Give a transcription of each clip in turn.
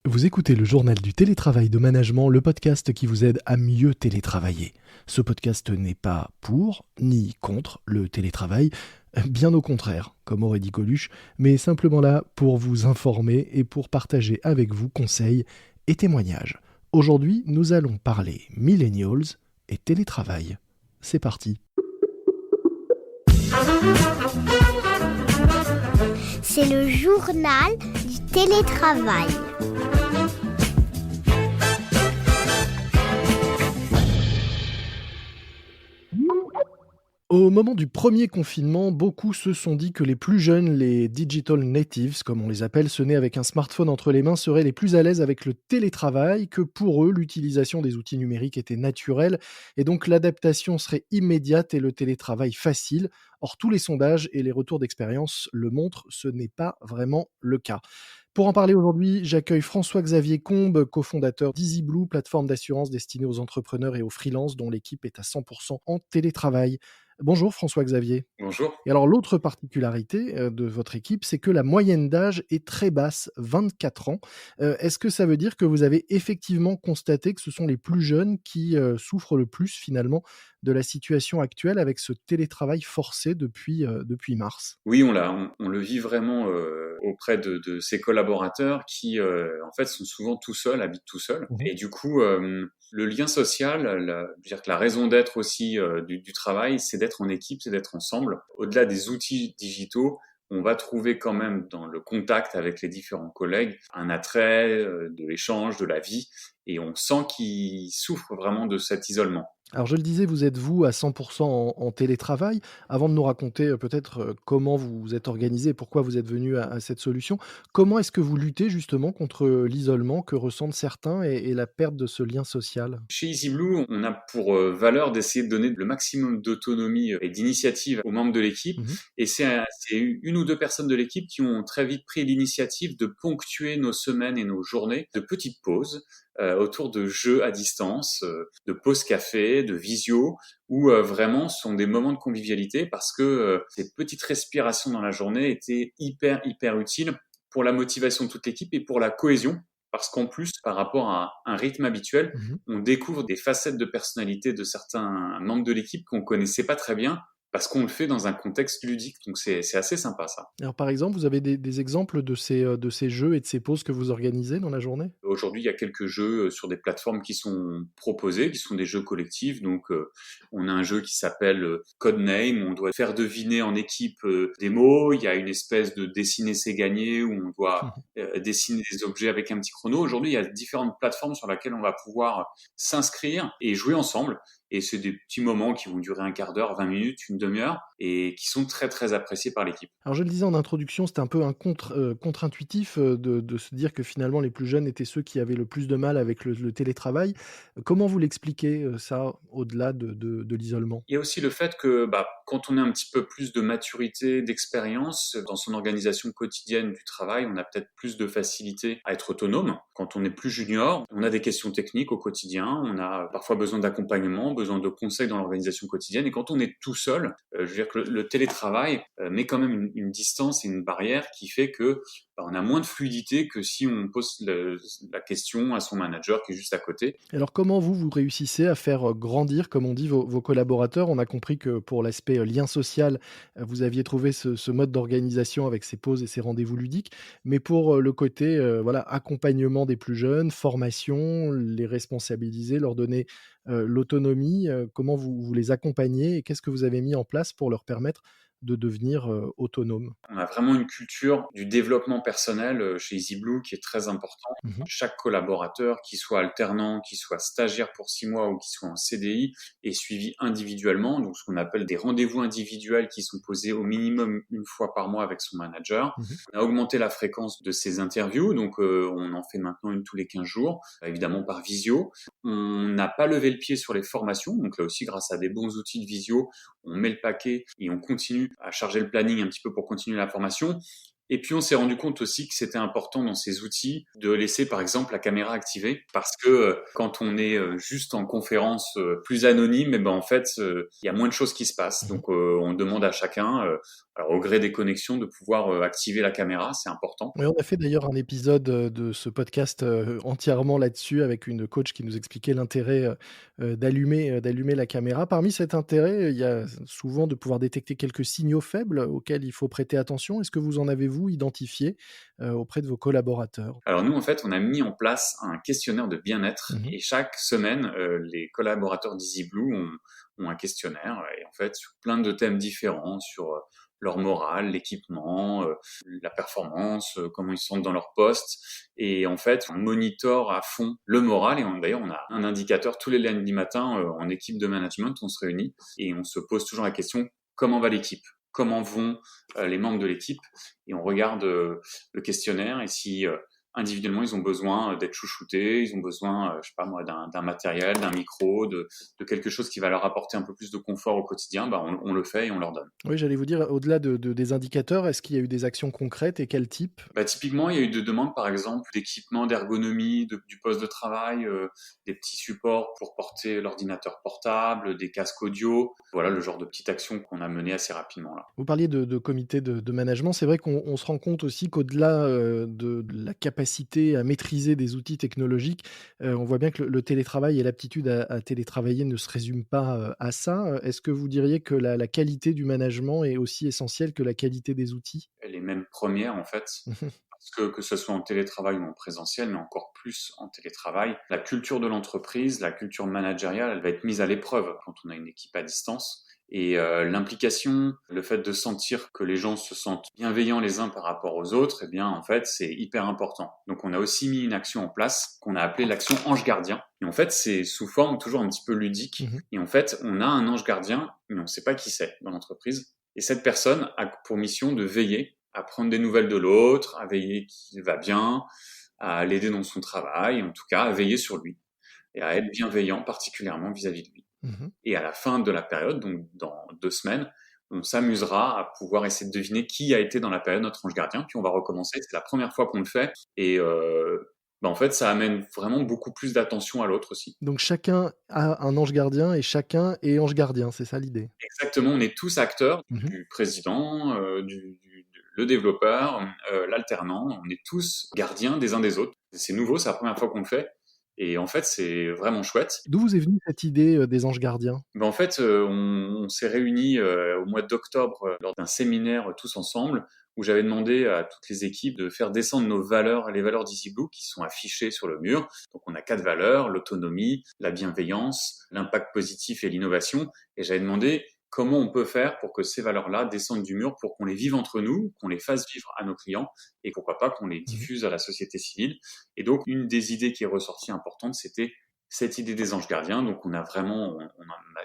Vous écoutez le journal du télétravail de Management, le podcast qui vous aide à mieux télétravailler. Ce podcast n'est pas pour ni contre le télétravail, bien au contraire, comme aurait dit Coluche, mais simplement là pour vous informer et pour partager avec vous conseils et témoignages. Aujourd'hui, nous allons parler millennials et télétravail. C'est parti. C'est le journal du télétravail. Au moment du premier confinement, beaucoup se sont dit que les plus jeunes, les digital natives, comme on les appelle, ceux nés avec un smartphone entre les mains, seraient les plus à l'aise avec le télétravail, que pour eux, l'utilisation des outils numériques était naturelle, et donc l'adaptation serait immédiate et le télétravail facile. Or, tous les sondages et les retours d'expérience le montrent, ce n'est pas vraiment le cas. Pour en parler aujourd'hui, j'accueille François-Xavier Combe, cofondateur d'EasyBlue, plateforme d'assurance destinée aux entrepreneurs et aux freelances dont l'équipe est à 100% en télétravail. Bonjour François-Xavier. Bonjour. Et alors l'autre particularité de votre équipe, c'est que la moyenne d'âge est très basse, 24 ans. Est-ce que ça veut dire que vous avez effectivement constaté que ce sont les plus jeunes qui souffrent le plus finalement de la situation actuelle avec ce télétravail forcé depuis mars? Oui, on le vit vraiment auprès de ses collaborateurs qui, en fait, sont souvent tout seuls, habitent tout seuls. Mhm. Et du coup, le lien social, je veux dire que la raison d'être aussi du travail, c'est d'être en équipe, c'est d'être ensemble. Au-delà des outils digitaux, on va trouver quand même dans le contact avec les différents collègues un attrait de l'échange, de la vie, et on sent qu'ils souffrent vraiment de cet isolement. Alors je le disais, vous êtes vous à 100% en télétravail. Avant de nous raconter peut-être comment vous vous êtes organisé, pourquoi vous êtes venu à cette solution, comment est-ce que vous luttez justement contre l'isolement que ressentent certains et la perte de ce lien social? Chez EasyBlue, on a pour valeur d'essayer de donner le maximum d'autonomie et d'initiative aux membres de l'équipe. Mhm. Et c'est une ou deux personnes de l'équipe qui ont très vite pris l'initiative de ponctuer nos semaines et nos journées de petites pauses autour de jeux à distance, de pauses café, de visio, où vraiment ce sont des moments de convivialité parce que ces petites respirations dans la journée étaient hyper utiles pour la motivation de toute l'équipe et pour la cohésion. Parce qu'en plus, par rapport à un rythme habituel, Mhm. on découvre des facettes de personnalité de certains membres de l'équipe qu'on connaissait pas très bien parce qu'on le fait dans un contexte ludique. Donc c'est assez sympa ça. Alors par exemple, vous avez des exemples de ces jeux et de ces pauses que vous organisez dans la journée? Aujourd'hui, il y a quelques jeux sur des plateformes qui sont proposés, qui sont des jeux collectifs. Donc, on a un jeu qui s'appelle Codename, où on doit faire deviner en équipe des mots. Il y a une espèce de dessiner c'est gagner, où on doit dessiner des objets avec un petit chrono. Aujourd'hui, il y a différentes plateformes sur lesquelles on va pouvoir s'inscrire et jouer ensemble. Et c'est des petits moments qui vont durer un quart d'heure, 20 minutes, une demi-heure, et qui sont très appréciés par l'équipe. Alors je le disais en introduction, c'était un peu un contre-intuitif, de se dire que finalement les plus jeunes étaient ceux qui avaient le plus de mal avec le télétravail. Comment vous l'expliquez, ça, au-delà de l'isolement? Il y a aussi le fait que quand on a un petit peu plus de maturité, d'expérience dans son organisation quotidienne du travail, on a peut-être plus de facilité à être autonome. Quand on est plus junior, on a des questions techniques au quotidien, on a parfois besoin d'accompagnement, besoin de conseils dans l'organisation quotidienne. Et quand on est tout seul, je veux dire que le télétravail met quand même une distance et une barrière qui fait que on a moins de fluidité que si on pose la question à son manager qui est juste à côté. Alors comment vous réussissez à faire, grandir, comme on dit, vos collaborateurs? On a compris que pour l'aspect, lien social, vous aviez trouvé ce mode d'organisation avec ces pauses et ces rendez-vous ludiques. Mais pour, le côté, voilà, accompagnement des plus jeunes, formation, les responsabiliser, leur donner, l'autonomie, comment vous les accompagnez et qu'est-ce que vous avez mis en place pour leur permettre de devenir, autonomes? On a vraiment une culture du développement personnel chez EasyBlue qui est très important. Mmh. Chaque collaborateur, qu'il soit alternant, qu'il soit stagiaire pour 6 mois ou qu'il soit en CDI, est suivi individuellement, donc ce qu'on appelle des rendez-vous individuels qui sont posés au minimum une fois par mois avec son manager. Mmh. On a augmenté la fréquence de ces interviews, donc on en fait maintenant une tous les 15 jours, évidemment par visio. On n'a pas levé le pied sur les formations, donc là aussi grâce à des bons outils de visio, on met le paquet et on continue à charger le planning un petit peu pour continuer la formation. Et puis on s'est rendu compte aussi que c'était important dans ces outils de laisser par exemple la caméra activée parce que quand on est juste en conférence plus anonyme, et ben en fait il y a moins de choses qui se passent. Mmh. Donc on demande à chacun, alors au gré des connexions, de pouvoir activer la caméra, c'est important. Oui, on a fait d'ailleurs un épisode, de ce podcast, entièrement là-dessus avec une coach qui nous expliquait l'intérêt, d'allumer la caméra. Parmi cet intérêt, il y a souvent de pouvoir détecter quelques signaux faibles auxquels il faut prêter attention. Est-ce que vous en avez, vous, identifié, auprès de vos collaborateurs? Alors nous, en fait, on a mis en place un questionnaire de bien-être Mmh. et chaque semaine, les collaborateurs d'EasyBlue ont un questionnaire et en fait sur plein de thèmes différents, sur leur morale, l'équipement, la performance, comment ils se sentent dans leur poste. Et en fait, on monitore à fond le moral et d'ailleurs, on a un indicateur tous les lundis matins en équipe de management, on se réunit et on se pose toujours la question, comment va l'équipe? Comment vont les membres de l'équipe? Et on regarde le questionnaire et si individuellement ils ont besoin d'être chouchoutés, ils ont besoin, je sais pas moi, d'un matériel, d'un micro, de quelque chose qui va leur apporter un peu plus de confort au quotidien, bah on le fait et on leur donne. Oui, j'allais vous dire, au-delà des indicateurs, est-ce qu'il y a eu des actions concrètes et quel type? Bah, typiquement, il y a eu des demandes, par exemple, d'équipements d'ergonomie du poste de travail, des petits supports pour porter l'ordinateur portable, des casques audio. Voilà le genre de petites actions qu'on a menées assez rapidement là. Vous parliez de comité de management. C'est vrai qu'on se rend compte aussi qu'au-delà, de la capacité à maîtriser des outils technologiques, on voit bien que le télétravail et l'aptitude à télétravailler ne se résument pas, à ça. Est-ce que vous diriez que la qualité du management est aussi essentielle que la qualité des outils? Elle est même première en fait, parce que ce soit en télétravail ou en présentiel, mais encore plus en télétravail, la culture de l'entreprise, la culture managériale, elle va être mise à l'épreuve quand on a une équipe à distance. Et l'implication, le fait de sentir que les gens se sentent bienveillants les uns par rapport aux autres, eh bien en fait c'est hyper important. Donc on a aussi mis une action en place qu'on a appelée l'action ange gardien. Et en fait c'est sous forme toujours un petit peu ludique. Mmh. Et en fait on a un ange gardien, mais on ne sait pas qui c'est dans l'entreprise. Et cette personne a pour mission de veiller à prendre des nouvelles de l'autre, à veiller qu'il va bien, à l'aider dans son travail, en tout cas à veiller sur lui et à être bienveillant particulièrement vis-à-vis de lui. Mmh. Et à la fin de la période, donc dans 2 semaines, on s'amusera à pouvoir essayer de deviner qui a été dans la période notre ange gardien, puis on va recommencer. C'est la première fois qu'on le fait et bah, en fait, ça amène vraiment beaucoup plus d'attention à l'autre aussi. Donc chacun a un ange gardien et chacun est ange gardien, c'est ça l'idée? Exactement, on est tous acteurs, Mmh. du président, le développeur, l'alternant, on est tous gardiens des uns des autres. C'est nouveau, c'est la première fois qu'on le fait et en fait, c'est vraiment chouette. D'où vous est venue cette idée, des anges gardiens? Ben, en fait, on s'est réunis au mois d'octobre lors d'un séminaire tous ensemble où j'avais demandé à toutes les équipes de faire descendre nos valeurs, les valeurs d'EasyBlue qui sont affichées sur le mur. Donc on a 4 valeurs, l'autonomie, la bienveillance, l'impact positif et l'innovation. Et j'avais demandé comment on peut faire pour que ces valeurs-là descendent du mur pour qu'on les vive entre nous, qu'on les fasse vivre à nos clients et pourquoi pas qu'on les Mmh. diffuse à la société civile. Et donc une des idées qui est ressortie importante, c'était cette idée des anges gardiens. Donc on a vraiment,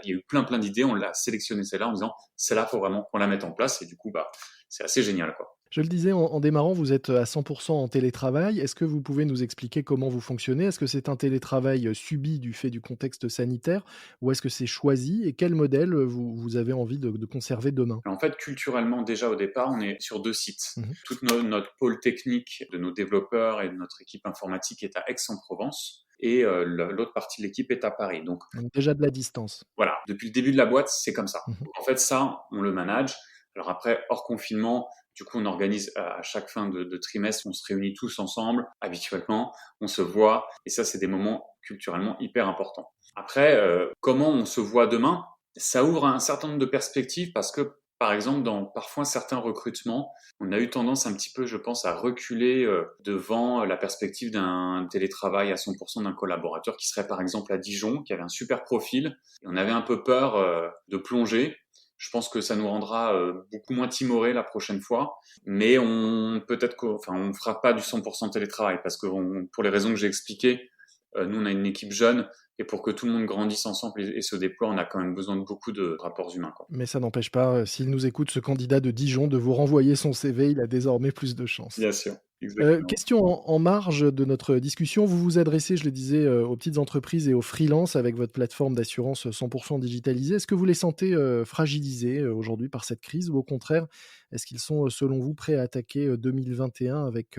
il y a eu plein d'idées, on l'a sélectionné celle-là en disant celle-là faut vraiment qu'on la mette en place et du coup bah c'est assez génial quoi. Je le disais en démarrant, vous êtes à 100 en télétravail. Est-ce que vous pouvez nous expliquer comment vous fonctionnez? Est-ce que c'est un télétravail, subi du fait du contexte sanitaire ou est-ce que c'est choisi? Et quel modèle, vous avez envie de conserver demain? Alors, en fait culturellement déjà au départ on est sur 2 sites. Mmh. Toute notre pôle technique de nos développeurs et de notre équipe informatique est à Aix-en-Provence et l'autre partie de l'équipe est à Paris. Donc Donc déjà de la distance. voilà, depuis le début de la boîte, c'est comme ça. Mmh. Donc, en fait, ça, on le manage. Alors après, hors confinement, du coup, on organise à chaque fin de trimestre, on se réunit tous ensemble, habituellement, on se voit, et ça, c'est des moments culturellement hyper importants. Après, comment on se voit demain? Ça ouvre un certain nombre de perspectives parce que, par exemple, dans parfois certains recrutements, on a eu tendance un petit peu, je pense, à reculer devant la perspective d'un télétravail à 100% d'un collaborateur qui serait par exemple à Dijon, qui avait un super profil, et on avait un peu peur de plonger. Je pense que ça nous rendra beaucoup moins timorés la prochaine fois, mais on fera pas du 100% télétravail parce que pour les raisons que j'ai expliquées, nous on a une équipe jeune et pour que tout le monde grandisse ensemble et se déploie, on a quand même besoin de beaucoup de rapports humains, quoi. Mais ça n'empêche pas, s'il nous écoute, ce candidat de Dijon, de vous renvoyer son CV, il a désormais plus de chances. Bien sûr. Exactement. Question en marge de notre discussion. Vous vous adressez, je le disais, aux petites entreprises et aux freelances avec votre plateforme d'assurance 100 digitalisée. Est-ce que vous les sentez, fragilisés, aujourd'hui par cette crise ou au contraire, est-ce qu'ils sont, selon vous, prêts à attaquer, 2021 avec,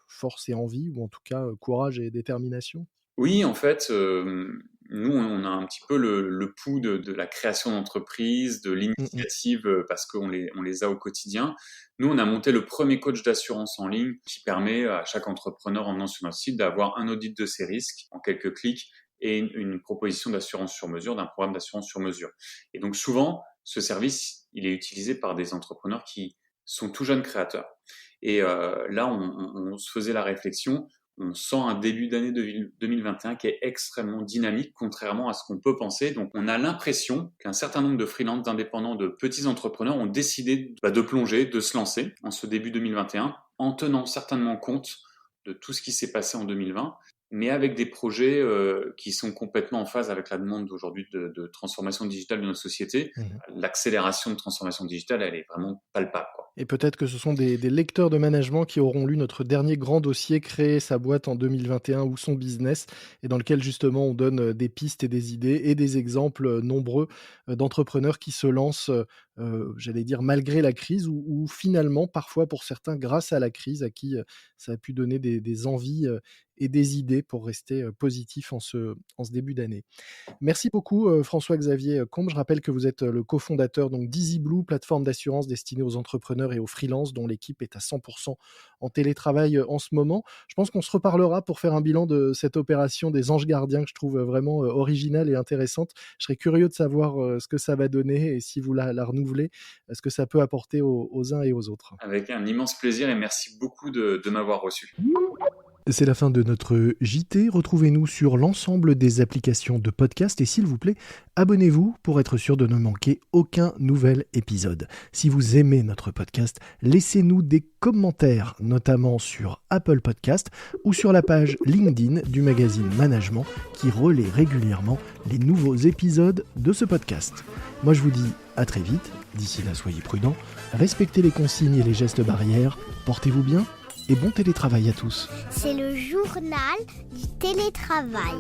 force et envie ou en tout cas, courage et détermination? Oui, en fait, nous, on a un petit peu le pouls de la création d'entreprise, de Mmh mh. l'initiative, parce on les a au quotidien. Nous, on a monté le premier coach d'assurance en ligne qui permet à chaque entrepreneur en venant sur notre site d'avoir un audit de ses risques en quelques clics et une proposition d'assurance sur mesure, d'un programme d'assurance sur mesure. Et donc souvent, ce service, il est utilisé par des entrepreneurs qui sont tout jeunes créateurs. Et là, on se faisait la réflexion, on sent un début d'année 2021 qui est extrêmement dynamique, contrairement à ce qu'on peut penser. Donc, on a l'impression qu'un certain nombre de freelances, d'indépendants, de petits entrepreneurs ont décidé de plonger, de se lancer en ce début 2021, en tenant certainement compte de tout ce qui s'est passé en 2020, mais avec des projets qui sont complètement en phase avec la demande d'aujourd'hui de transformation digitale de notre société. Mmh. L'accélération de transformation digitale, elle est vraiment palpable, quoi. Et peut-être que ce sont des lecteurs de management qui auront lu notre dernier grand dossier «Créer sa boîte en 2021 ou son business» et dans lequel justement on donne, des pistes et des idées et des exemples, nombreux, d'entrepreneurs qui se lancent, j'allais dire malgré la crise ou finalement parfois pour certains grâce à la crise à qui, ça a pu donner des envies, et des idées pour rester, positif en ce début d'année. Merci beaucoup, François-Xavier Combe. Je rappelle que vous êtes, le cofondateur donc d'EasyBlue, plateforme d'assurance destinée aux entrepreneurs et aux freelances dont l'équipe est à 100 en télétravail, en ce moment. Je pense qu'on se reparlera pour faire un bilan de cette opération des anges gardiens que je trouve, vraiment, originale et intéressante. Je serais curieux de savoir, ce que ça va donner et si vous la renouvelez, ce que ça peut apporter aux uns et aux autres. Avec un immense plaisir et merci beaucoup de m'avoir reçu. C'est la fin de notre JT. Retrouvez-nous sur l'ensemble des applications de podcast et s'il vous plaît, abonnez-vous pour être sûr de ne manquer aucun nouvel épisode. Si vous aimez notre podcast, laissez-nous des commentaires, notamment sur Apple Podcast ou sur la page LinkedIn du magazine Management qui relaie régulièrement les nouveaux épisodes de ce podcast. Moi je vous dis à très vite. D'ici là, soyez prudents, respectez les consignes et les gestes barrières, portez-vous bien et bon télétravail à tous. C'est le journal du télétravail.